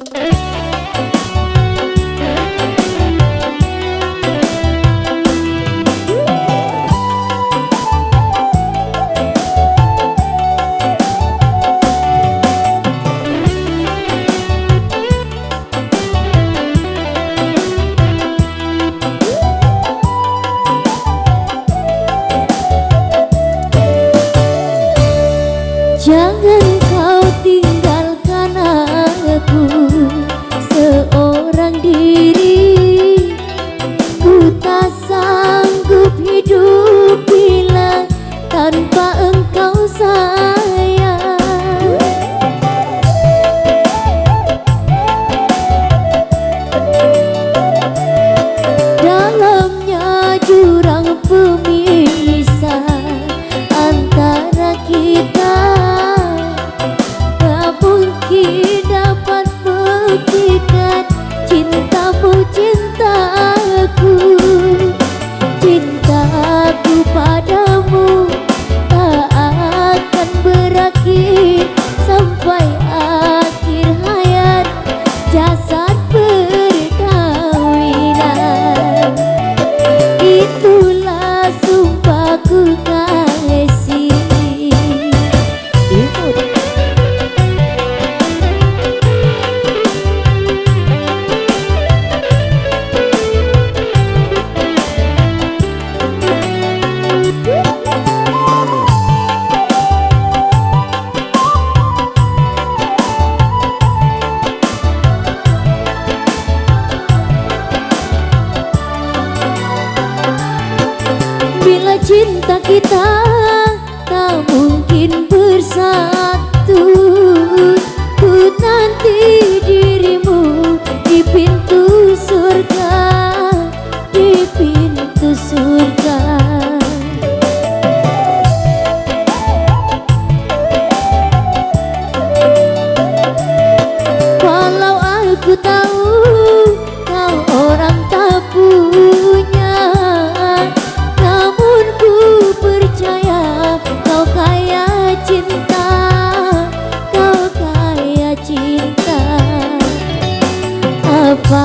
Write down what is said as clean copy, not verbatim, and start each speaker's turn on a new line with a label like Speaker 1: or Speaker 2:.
Speaker 1: Jangan kau tinggalkan aku seorang diri. Ku tak sanggup hidup bila tanpa engkau sayang. Dalamnya jurang pemisah antara kita, mungkin dapat buktikan cintamu cintaku. Cintaku padamu tak akan berakhir sampai akhir hayat jasad perkawinan. Itulah sumpahku kasih. Bila cinta kita tak mungkin bersatu, ku nanti dirimu di pintu surga, di pintu surga. Walau aku tahu kau orang tak punya, namun ku percaya kau kaya cinta, kau kaya cinta. Apa